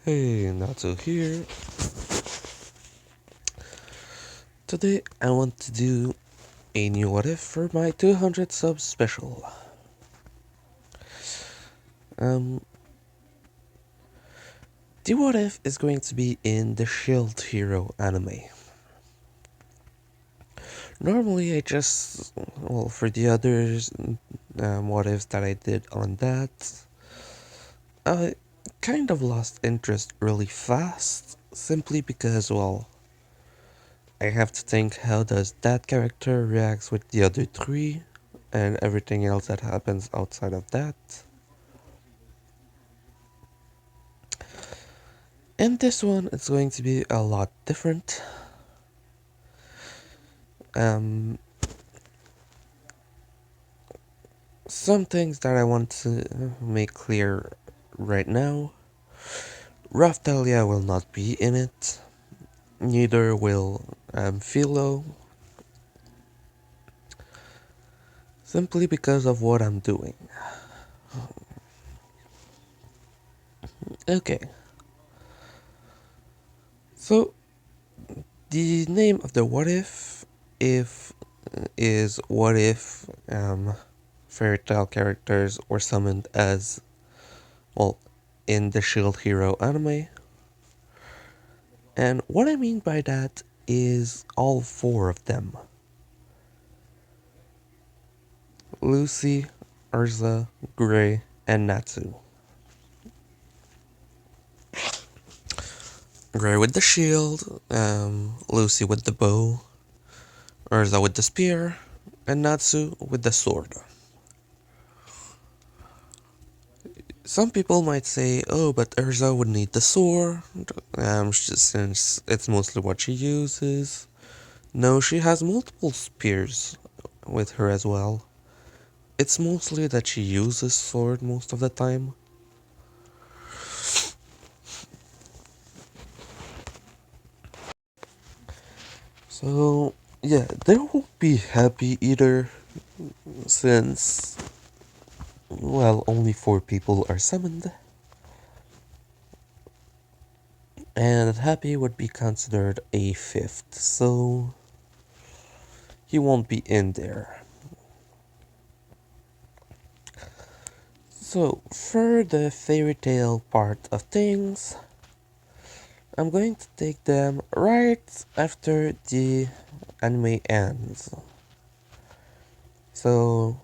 Hey, Natsu here. Today I want to do a new what if for my 200 subs special. Um, the what if is going to be in the Shield Hero anime. Normally for the others what ifs that I did on that, I kind of lost interest really fast simply because, I have to think how does that character reacts with the other three and everything else that happens outside of that. In this one, it's going to be a lot different. Um, some things that I want to make clear right now. Raftalia will not be in it. Neither will Philo. Simply because of what I'm doing. Okay. So, the name of the what if is what if fairy tale characters were summoned as, well, in the Shield Hero anime. And what I mean by that is all four of them: Lucy, Urza, Gray, and Natsu. Gray with the shield, Lucy with the bow, Urza with the spear, and Natsu with the sword. Some people might say, oh, but Urza would need the sword, since it's mostly what she uses. No, she has multiple spears with her as well. It's mostly that she uses sword most of the time. So, yeah, they won't be happy either, since, only four people are summoned. And happy would be considered a fifth, so he won't be in there. So, for the fairy tale part of things, I'm going to take them right after the anime ends. So,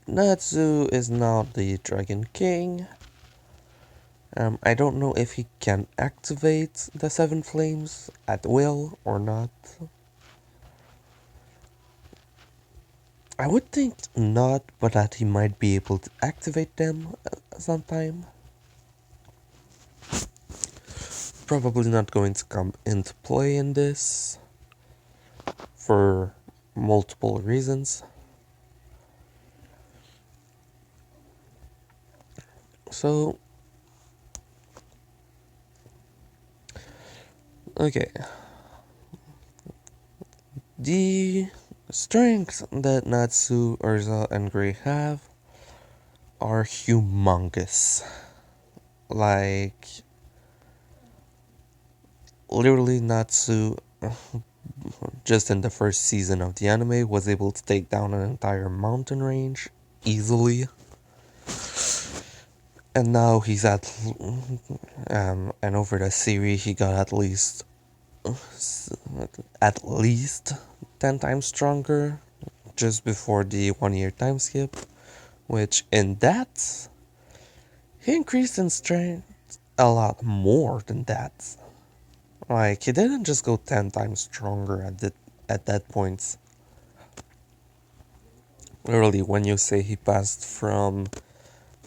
Natsu is now the Dragon King. I don't know if he can activate the Seven Flames at will or not. I would think not, but that he might be able to activate them sometime. Probably not going to come into play in this for multiple reasons. So, okay. The strengths that Natsu, Urza, and Gray have are humongous. Like, literally, Natsu, just in the first season of the anime, was able to take down an entire mountain range easily. And now he's and over the series, he got at least 10 times stronger just before the 1 year time skip, which in that, he increased in strength a lot more than that. Like, he didn't just go 10 times stronger at that point. Literally, when you say he passed from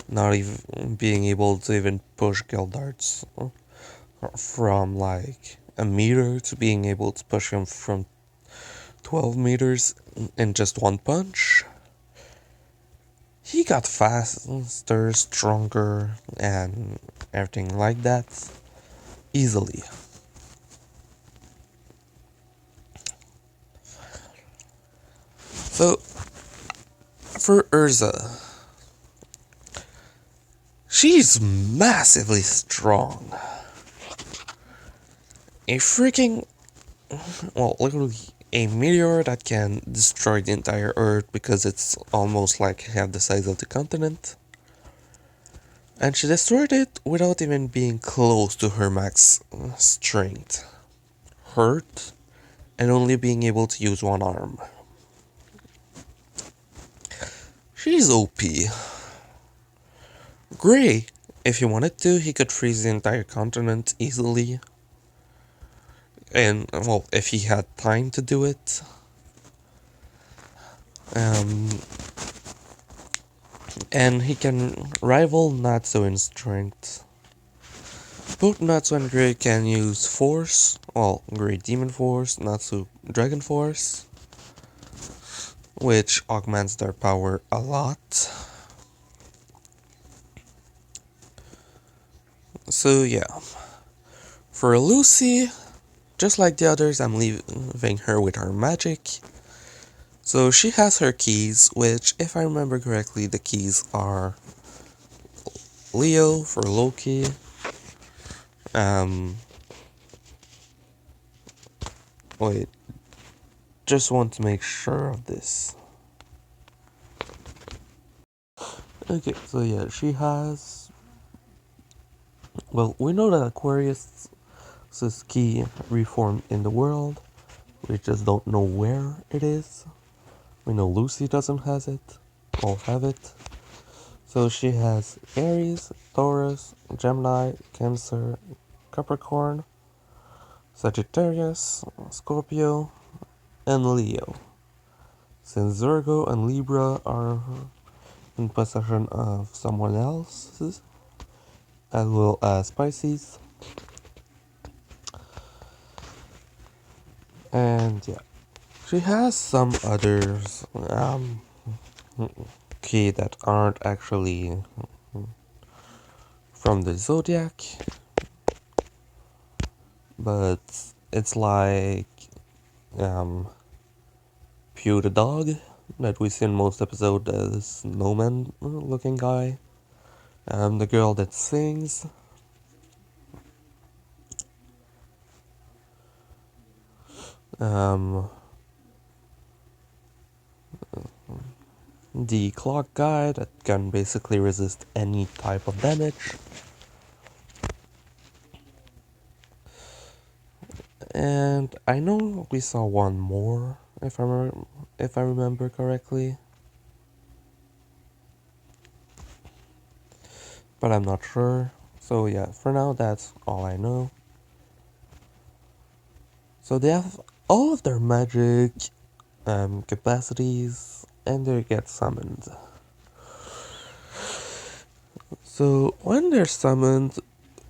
not even being able to even push Gildarts from like a meter to being able to push him from 12 meters in just one punch, he got faster, stronger, and everything like that easily. So, for Urza, She's massively strong. A freaking, well, literally a meteor that can destroy the entire Earth because it's almost like half the size of the continent. And she destroyed it without even being close to her max strength, hurt, and only being able to use one arm. She's OP. Gray, if he wanted to, he could freeze the entire continent easily. And, well, if he had time to do it. And he can rival Natsu in strength. Both Natsu and Gray can use Force, well, Gray Demon Force, Natsu Dragon Force, which augments their power a lot. So yeah, for Lucy, just like the others, I'm leaving her with her magic. So she has her keys, which, if I remember correctly, the keys are Leo for Loki, wait, just want to make sure of this. Okay, so yeah, she has, well, we know that Aquarius' key reformed in the world, we just don't know where it is. We know Lucy doesn't have it. So she has Aries, Taurus, Gemini, Cancer, Capricorn, Sagittarius, Scorpio, and Leo. Since Virgo and Libra are in possession of someone else's, as well as Pisces. And yeah, she has some others key that aren't actually from the zodiac, but it's like Pew the dog that we see in most episodes as snowman looking guy, the girl that sings, the clock guy that can basically resist any type of damage, and I know we saw one more if I remember correctly, but I'm not sure. So yeah, for now that's all I know. So they have all of their magic capacities, and they get summoned. So when they're summoned,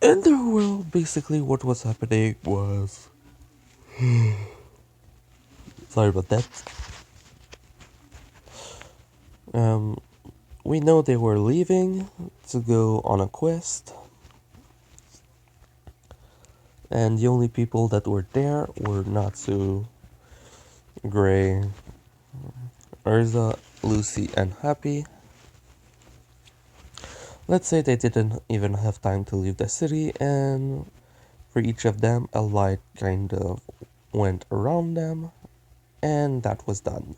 in their world, basically what was happening was... Sorry about that. We know they were leaving to go on a quest. And the only people that were there were Natsu, Gray, Urza, Lucy, and Happy. Let's say they didn't even have time to leave the city, and for each of them, a light kind of went around them, and that was done.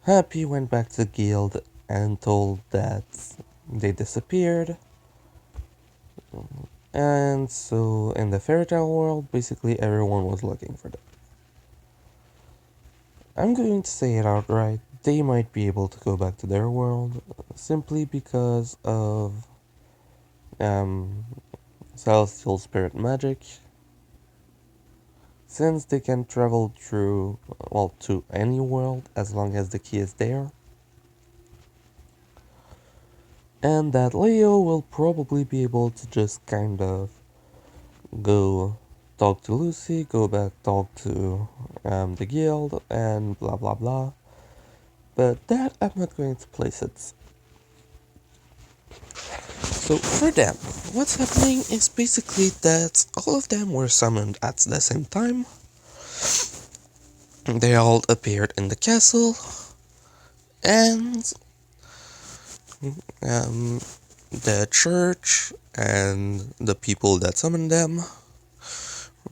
Happy went back to the guild and told that they disappeared. And so in the fairy tale world, basically everyone was looking for them. I'm going to say it outright, they might be able to go back to their world simply because of celestial spirit magic. Since they can travel through, well, to any world as long as the key is there. And that Leo will probably be able to just kind of go talk to Lucy, go back talk to the guild, and blah blah blah. But that I'm not going to place it. So for them, what's happening is basically that all of them were summoned at the same time. They all appeared in the castle, and the church and the people that summoned them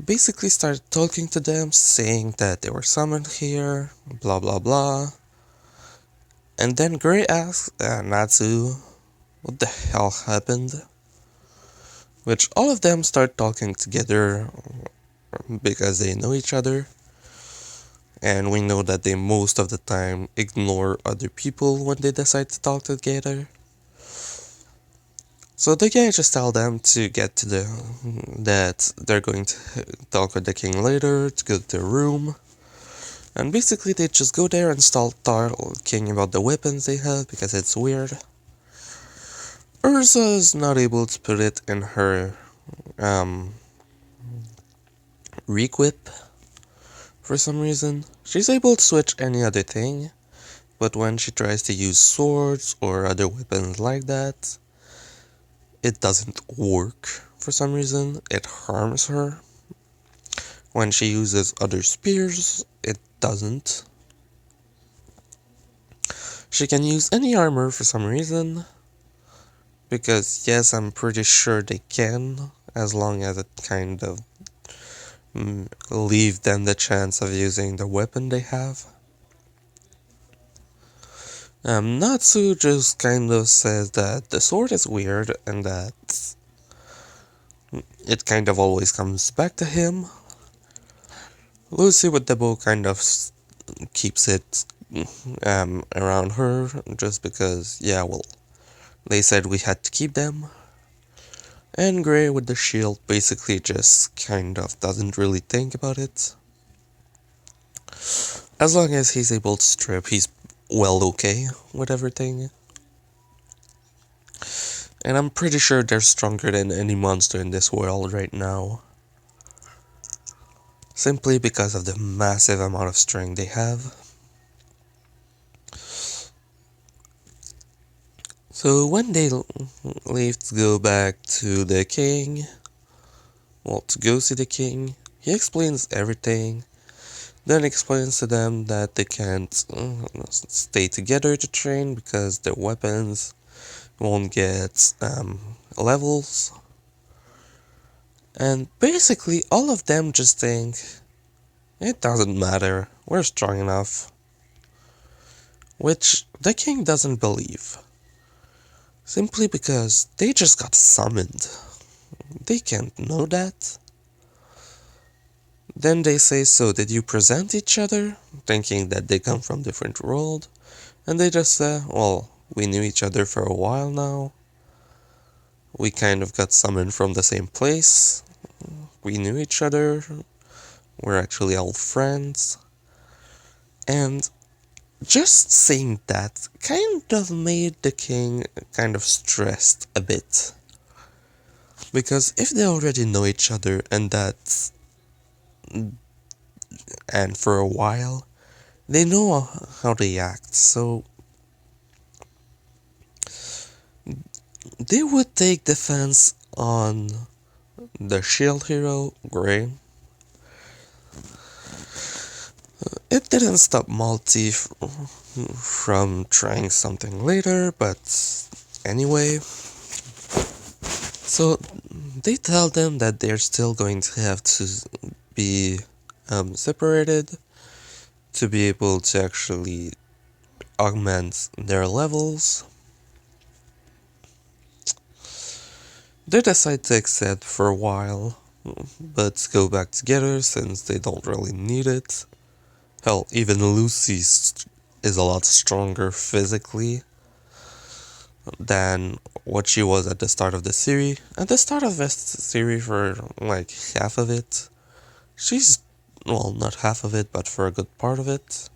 basically started talking to them, saying that they were summoned here, blah blah blah. And then Gray asks Natsu what the hell happened, which all of them start talking together because they know each other. And we know that they most of the time ignore other people when they decide to talk together. So the guy just tell them to get to that they're going to talk with the king later, to go to their room. And basically they just go there and start talking about the weapons they have because it's weird. Ursa is not able to put it in her requip for some reason. She's able to switch any other thing, but when she tries to use swords or other weapons like that, it doesn't work for some reason. It harms her. When she uses other spears, it doesn't. She can use any armor for some reason, because yes, I'm pretty sure they can, as long as it kind of leave them the chance of using the weapon they have. Natsu just kind of says that the sword is weird and that it kind of always comes back to him. Lucy with the bow kind of keeps it around her just because, yeah, well, they said we had to keep them. And Gray with the shield basically just kind of doesn't really think about it. As long as he's able to strip, he's well okay with everything. And I'm pretty sure they're stronger than any monster in this world right now. Simply because of the massive amount of strength they have. So when they leave to go back to the king, well, to go see the king, he explains everything. Then explains to them that they can't stay together to train because their weapons won't get levels. And basically all of them just think, it doesn't matter, we're strong enough. Which the king doesn't believe. Simply because they just got summoned. They can't know that. Then they say, so did you present each other? Thinking that they come from different world. And they just say, well, we knew each other for a while now. We kind of got summoned from the same place. We knew each other. We're actually old friends. And just saying that kind of made the king kind of stressed a bit. Because if they already know each other and for a while, they know how they act, so they would take defense on the shield hero, Gray. It didn't stop Malty from trying something later, but anyway. So they tell them that they're still going to have to be separated to be able to actually augment their levels. They decide to accept for a while, but go back together since they don't really need it. Hell, even Lucy is a lot stronger physically than what she was at the start of the series. At the start of the series, for like half of it, she's, well, not half of it, but for a good part of it,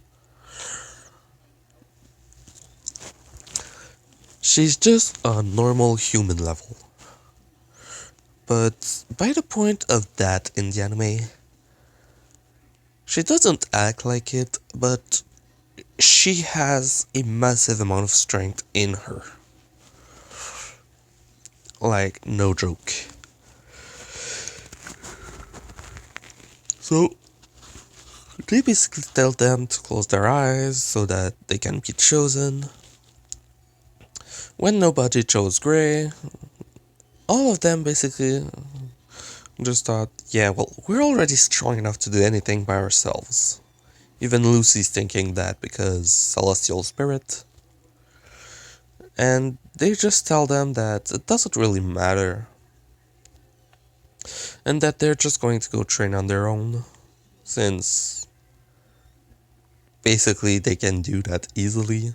she's just a normal human level. But by the point of that in the anime, she doesn't act like it, but she has a massive amount of strength in her. Like, no joke. So, they basically tell them to close their eyes so that they can be chosen. When nobody chose Gray, all of them basically just thought, yeah, well, we're already strong enough to do anything by ourselves. Even Lucy's thinking that because Celestial Spirit. And they just tell them that it doesn't really matter. And that they're just going to go train on their own. Since basically they can do that easily.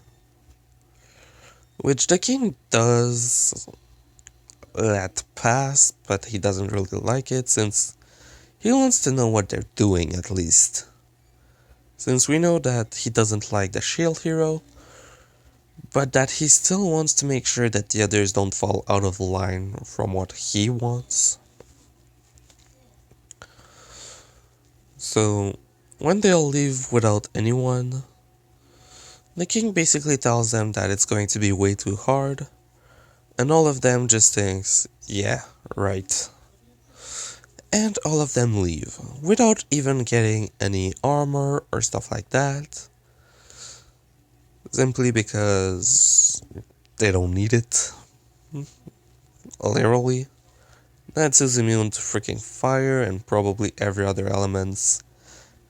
Which the king does let pass, but he doesn't really like it since he wants to know what they're doing at least. Since we know that he doesn't like the shield hero, but that he still wants to make sure that the others don't fall out of line from what he wants. So, when they all leave without anyone, the king basically tells them that it's going to be way too hard, and all of them just thinks, yeah, right. And all of them leave, without even getting any armor or stuff like that. Simply because they don't need it. Literally. Natsu's immune to freaking fire and probably every other elements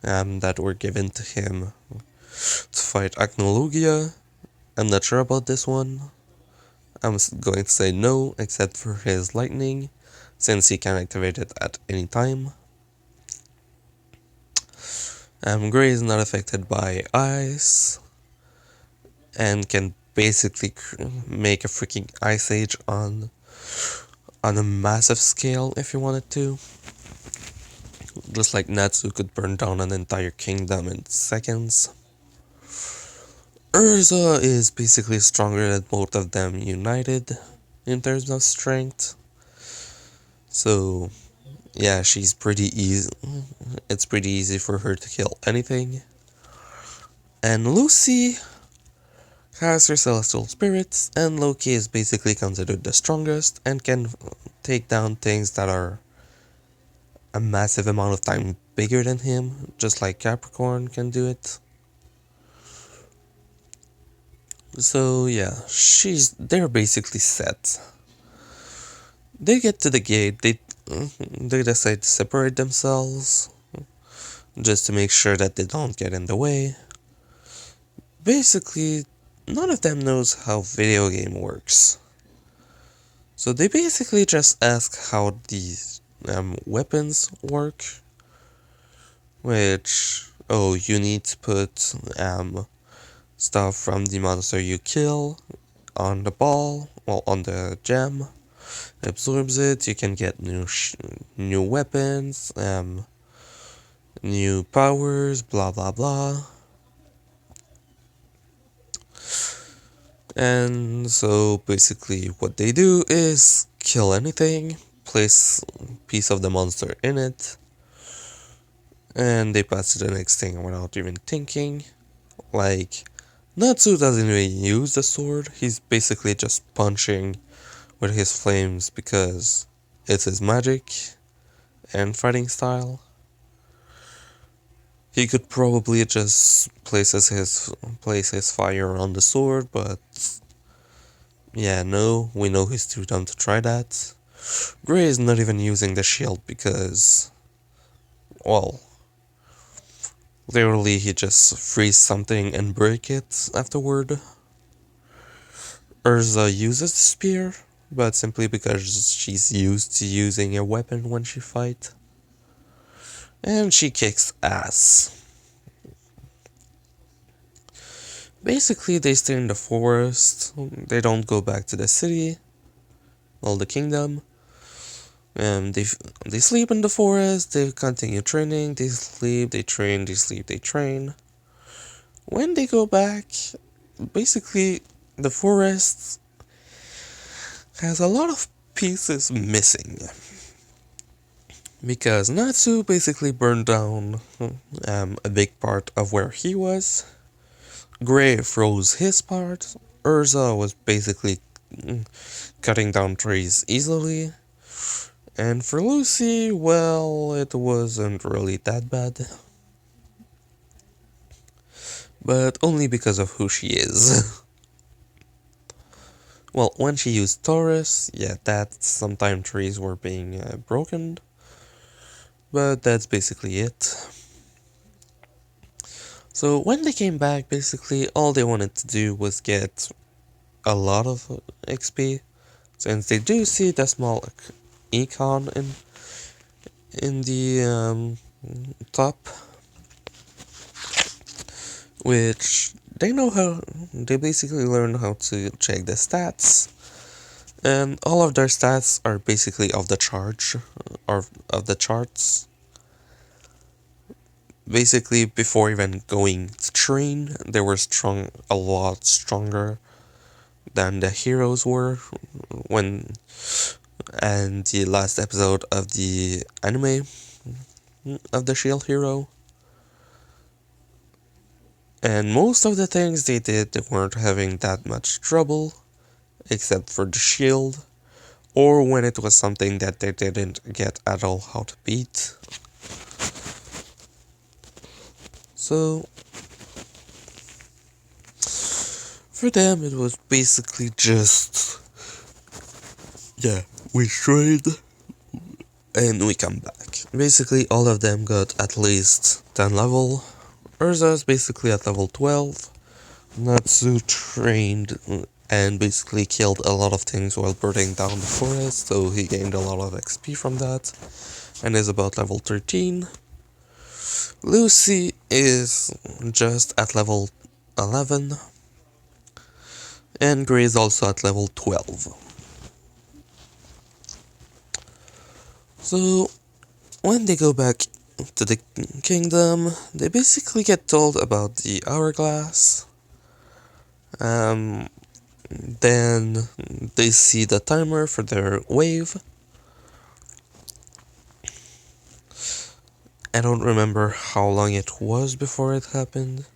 that were given to him to fight Acnologia. I'm not sure about this one. I'm going to say no, except for his lightning, since he can activate it at any time. Gray is not affected by ice, and can basically make a freaking ice age on a massive scale if you wanted to. Just like Natsu could burn down an entire kingdom in seconds. Urza is basically stronger than both of them united in terms of strength. So, yeah, she's pretty easy. It's pretty easy for her to kill anything. And Lucy has her celestial spirits, and Loki is basically considered the strongest and can take down things that are a massive amount of time bigger than him, just like Capricorn can do it. So yeah, they're basically set. They get to the gate, they decide to separate themselves, just to make sure that they don't get in the way. Basically, none of them knows how video game works. So they basically just ask how these weapons work, which, oh, you need to put stuff from the monster you kill on the ball, well, on the gem. It absorbs it. You can get new weapons, new powers, blah blah blah. And so basically, what they do is kill anything, place a piece of the monster in it, and they pass to the next thing without even thinking. Like, Natsu doesn't even use the sword, he's basically just punching with his flames because it's his magic and fighting style. He could probably just place his fire on the sword, but yeah, no, we know he's too dumb to try that. Gray is not even using the shield because, well, literally he just freeze something and break it afterward. Urza uses the spear, but simply because she's used to using a weapon when she fights. And she kicks ass. Basically, they stay in the forest. They don't go back to the city, well, the kingdom. They sleep in the forest. They continue training. They sleep. They train. They sleep. They train. When they go back, basically, the forest has a lot of pieces missing. Because Natsu basically burned down a big part of where he was. Gray froze his part. Urza was basically cutting down trees easily. And for Lucy, well, it wasn't really that bad. But only because of who she is. Well, when she used Taurus, yeah, that sometime trees were being broken, but that's basically it. So when they came back, basically all they wanted to do was get a lot of XP, since they do see the small econ in the top, which they know how. They basically learn how to check the stats, and all of their stats are basically of the charge, or of the charts. Basically, before even going to train, they were a lot stronger than the heroes were when. And the last episode of the anime of the Shield Hero. And most of the things they did, they weren't having that much trouble, except for the shield, or when it was something that they didn't get at all how to beat. So, for them, it was basically just, yeah, we trade and we come back. Basically, all of them got at least 10 level. Urza's basically at level 12. Natsu trained and basically killed a lot of things while burning down the forest, so he gained a lot of XP from that, and is about level 13. Lucy is just at level 11, and Gray is also at level 12. So, when they go back to the kingdom, they basically get told about the hourglass. Then they see the timer for their wave. I don't remember how long it was before it happened.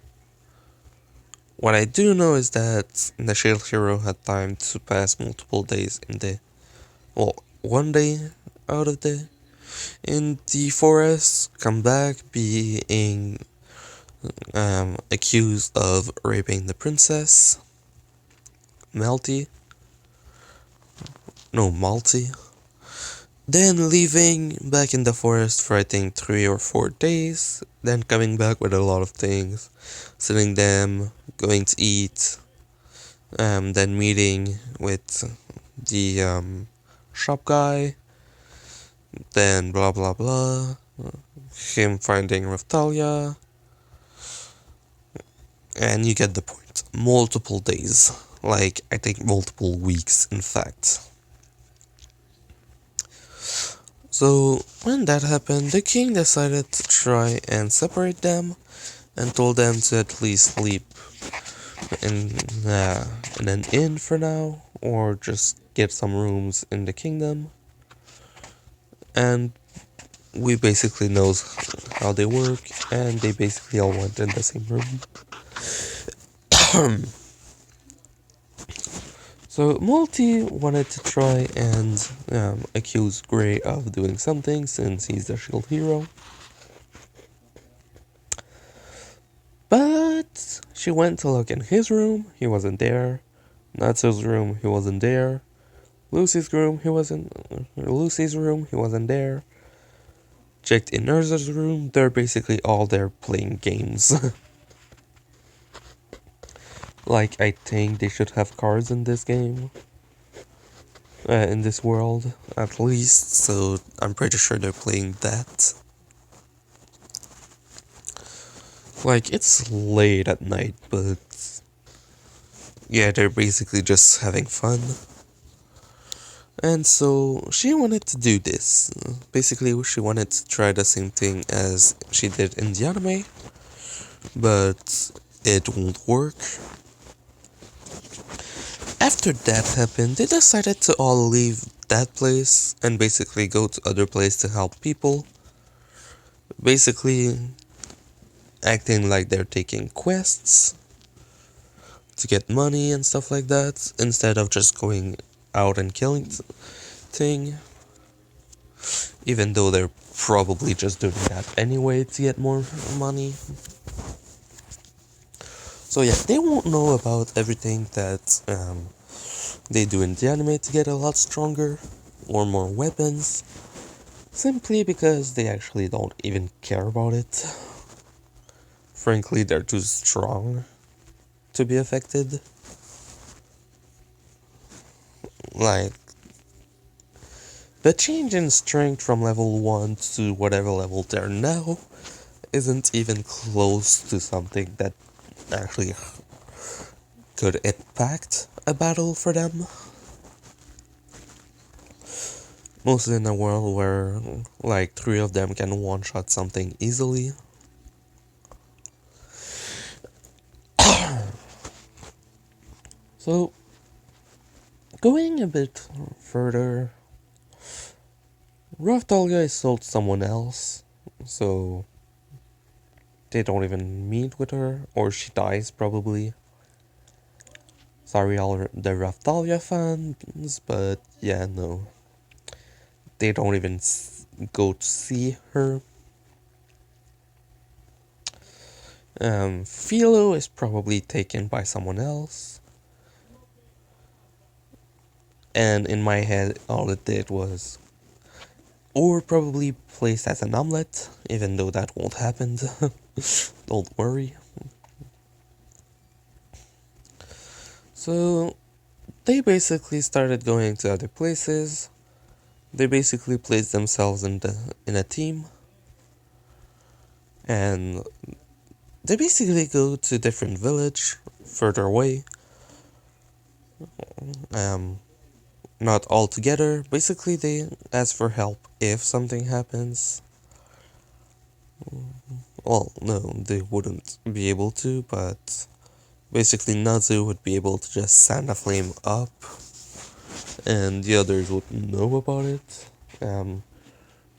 What I do know is that the Shield Hero had time to pass multiple days in the, well, one day out of in the forest, come back being accused of raping the princess, Malty. No, Malty. Then leaving back in the forest for I think 3 or 4 days, then coming back with a lot of things, selling them, going to eat, then meeting with the shop guy, then blah blah blah, him finding Raphtalia, and you get the point. Multiple days, like I think multiple weeks in fact. So when that happened, the king decided to try and separate them, and told them to at least sleep in an inn for now, or just get some rooms in the kingdom. And we basically knows how they work, and they basically all went in the same room. So Multi wanted to try and accuse Gray of doing something, since he's the Shield Hero. But she went to look in his room, he wasn't there. Natsu's room, he wasn't there. Lucy's room, he wasn't there. Checked in Urza's room, they're basically all there playing games. Like, I think they should have cards in this game. In this world, at least, so I'm pretty sure they're playing that. Like, it's late at night, but yeah, they're basically just having fun. And so she wanted to do this. Basically, she wanted to try the same thing as she did in the anime, but it won't work. After that happened, they decided to all leave that place and basically go to other places to help people. Basically, acting like they're taking quests to get money and stuff like that, instead of just going out and killing thing. Even though they're probably just doing that anyway to get more money. So yeah, they won't know about everything that they do in the anime to get a lot stronger or more weapons, simply because they actually don't even care about it. Frankly, they're too strong to be affected. Like, the change in strength from level 1 to whatever level they're now isn't even close to something that actually could impact a battle for them. Mostly in a world where like 3 of them can one-shot something easily. So, going a bit further, Raftalia is sold to someone else, so they don't even meet with her, or she dies probably. Sorry all the Raftalia fans, but yeah, no. They don't even go to see her. Philo is probably taken by someone else. And in my head, all it did was, or probably placed as an omelet, even though that won't happen. Don't worry. So, they basically started going to other places. They basically placed themselves in a team. And they basically go to a different village further away. Um, Not all together. Basically, they ask for help if something happens. Well, no, they wouldn't be able to, but basically Nazu would be able to just send a flame up, and the others would know about it.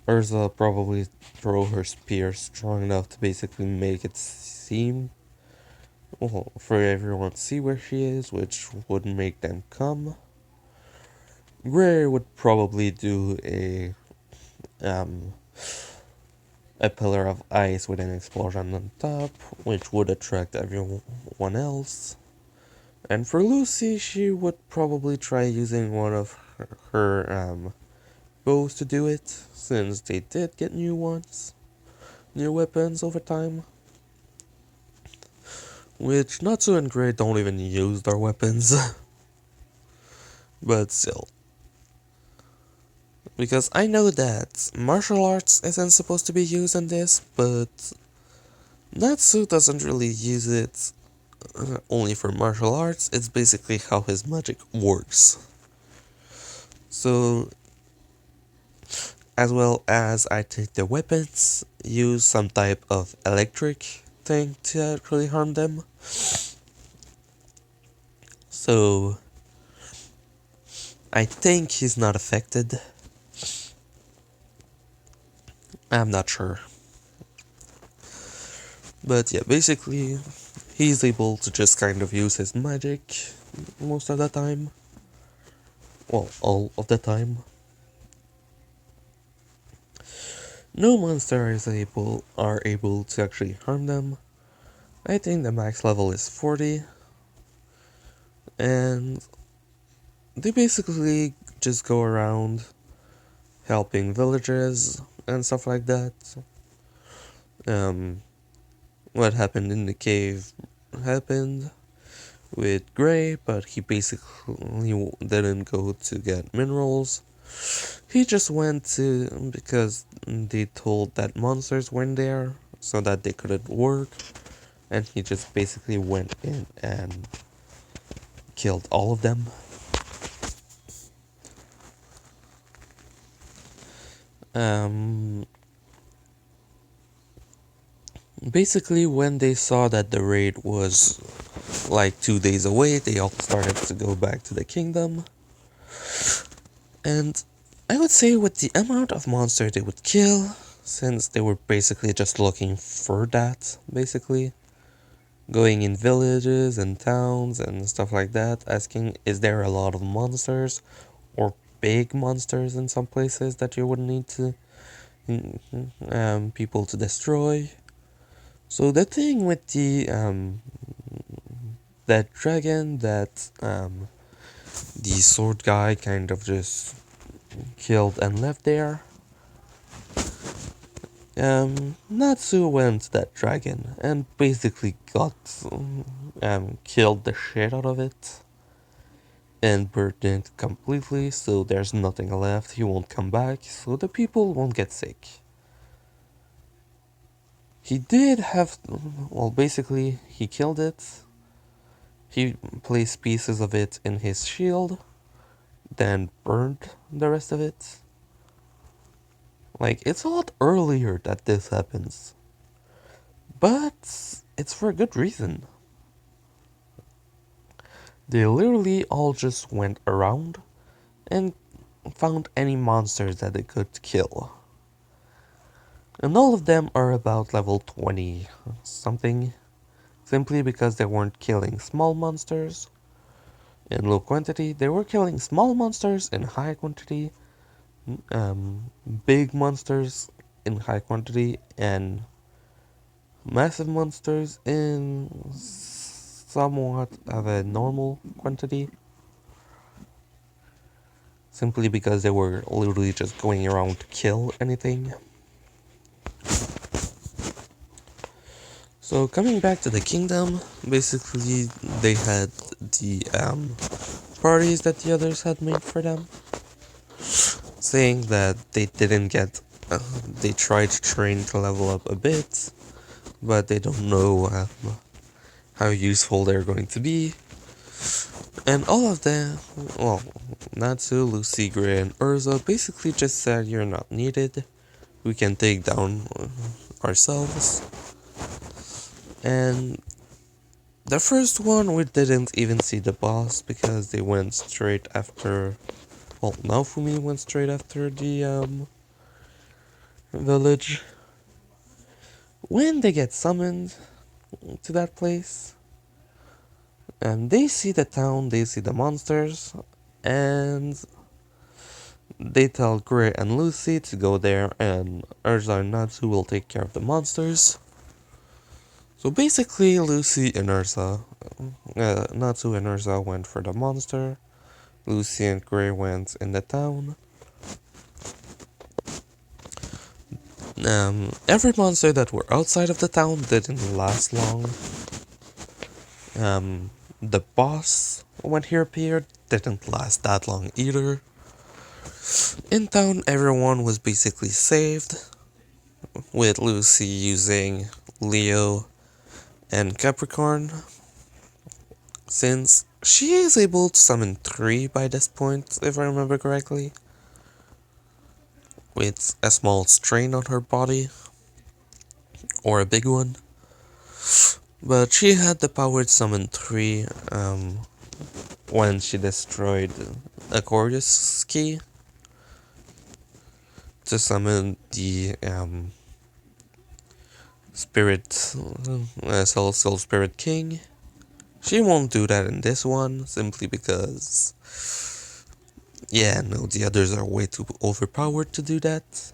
Urza probably throw her spear strong enough to basically make it seem, well, for everyone to see where she is, which would make them come. Gray would probably do um, a pillar of ice with an explosion on top, which would attract everyone else. And for Lucy, she would probably try using one of her bows to do it, since they did get new ones, new weapons over time. Which Natsu and Gray don't even use their weapons, but still. Because I know that martial arts isn't supposed to be used in this, but Natsu doesn't really use it only for martial arts. It's basically how his magic works. So, as well as I take the weapons, use some type of electric thing to actually harm them. So, I think he's not affected. I'm not sure. But yeah, basically, he's able to just kind of use his magic most of the time. Well, all of the time. No monster are able to actually harm them. I think the max level is 40. And they basically just go around helping villagers and stuff like that. What happened in the cave happened with Gray, but he basically didn't go to get minerals. He just went to because they told that monsters weren't there, so that they couldn't work, and he just basically went in and killed all of them. Basically, when they saw that the raid was like 2 days away, they all started to go back to the kingdom. And I would say with the amount of monsters they would kill, since they were basically just looking for that, basically, going in villages and towns and stuff like that, asking, is there a lot of monsters or big monsters in some places that you would need to people to destroy? So the thing with the that dragon that the sword guy kind of just killed and left there. Natsu went to that dragon and basically got killed the shit out of it and burned it completely, so there's nothing left. He won't come back, so the people won't get sick. He did have, well, basically he killed it. He placed pieces of it in his shield, then burned the rest of it. Like, it's a lot earlier that this happens. But it's for a good reason. They literally all just went around and found any monsters that they could kill. And all of them are about level 20 something, simply because they weren't killing small monsters in low quantity. They were killing small monsters in high quantity, big monsters in high quantity, and massive monsters in somewhat of a normal quantity. Simply because they were literally just going around to kill anything. So coming back to the kingdom, basically they had the parties that the others had made for them, saying that they didn't get, they tried to train to level up a bit, but they don't know how useful they're going to be. And all of them, well, Natsu, Lucy, Gray, and Urza basically just said, you're not needed, we can take down ourselves. And the first one, we didn't even see the boss because they went straight after, well, Naofumi went straight after the village. When they get summoned to that place, they see the town, they see the monsters, and they tell Gray and Lucy to go there, and Urza and Natsu will take care of the monsters. So basically, Lucy and Urza, Natsu and Urza went for the monster, Lucy and Gray went in the town. Every monster that were outside of the town didn't last long. The boss, when he appeared, didn't last that long either. In town, everyone was basically saved, with Lucy using Leo and Capricorn, since she is able to summon 3 by this point, if I remember correctly, with a small strain on her body, or a big one. But she had the power to summon 3 when she destroyed Aquarius key to summon the Soul Spirit King. She won't do that in this one, simply because, yeah, no, the others are way too overpowered to do that.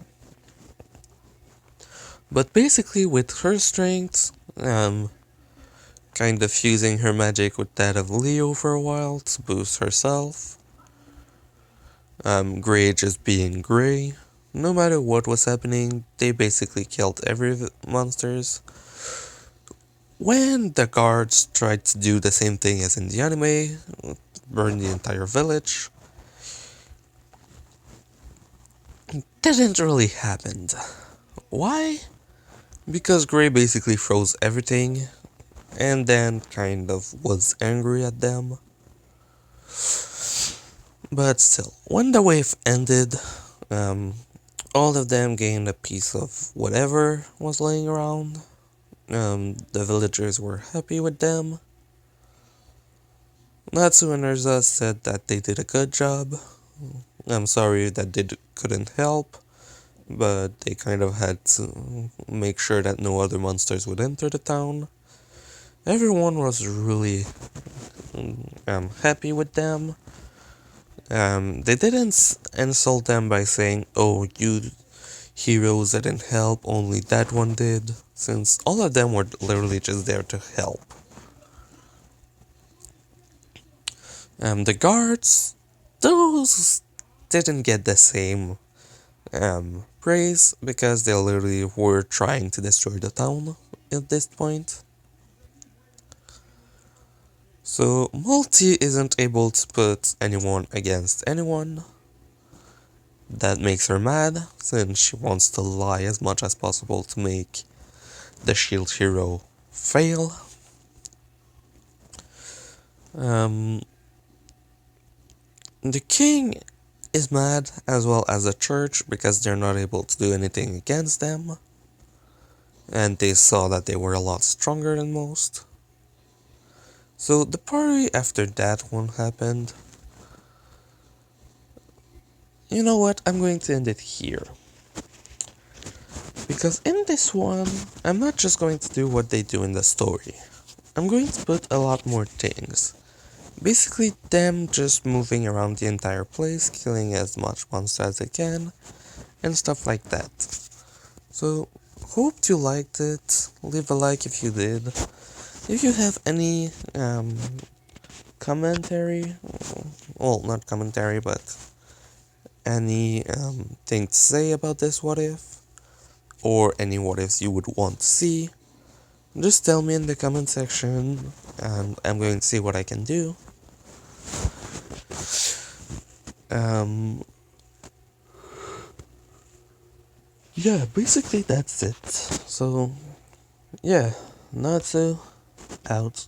But basically, with her strength, kind of fusing her magic with that of Leo for a while to boost herself. Gray just being Gray. No matter what was happening, they basically killed every monsters. When the guards tried to do the same thing as in the anime, burn the entire village, it didn't really happen. Why? Because Gray basically froze everything, and then kind of was angry at them. But still, when the wave ended, all of them gained a piece of whatever was laying around. The villagers were happy with them. Natsu and Urza said that they did a good job. I'm sorry that they couldn't help, but they kind of had to make sure that no other monsters would enter the town. Everyone was really happy with them. They didn't insult them by saying, oh, you heroes didn't help, only that one did, since all of them were literally just there to help. The guards, those didn't get the same praise because they literally were trying to destroy the town at this point. So Multi isn't able to put anyone against anyone. That makes her mad, since she wants to lie as much as possible to make the shield hero fail. Um, the king is mad, as well as the church, because they're not able to do anything against them. And they saw that they were a lot stronger than most. So the party after that one happened. You know what? I'm going to end it here. Because in this one, I'm not just going to do what they do in the story. I'm going to put a lot more things. Basically, them just moving around the entire place, killing as much monsters as they can, and stuff like that. So, hope you liked it. Leave a like if you did. If you have any commentary, well, not commentary, but any thing to say about this what if, or any what ifs you would want to see, just tell me in the comment section, and I'm going to see what I can do. Yeah, basically that's it. So, yeah, Natsu out.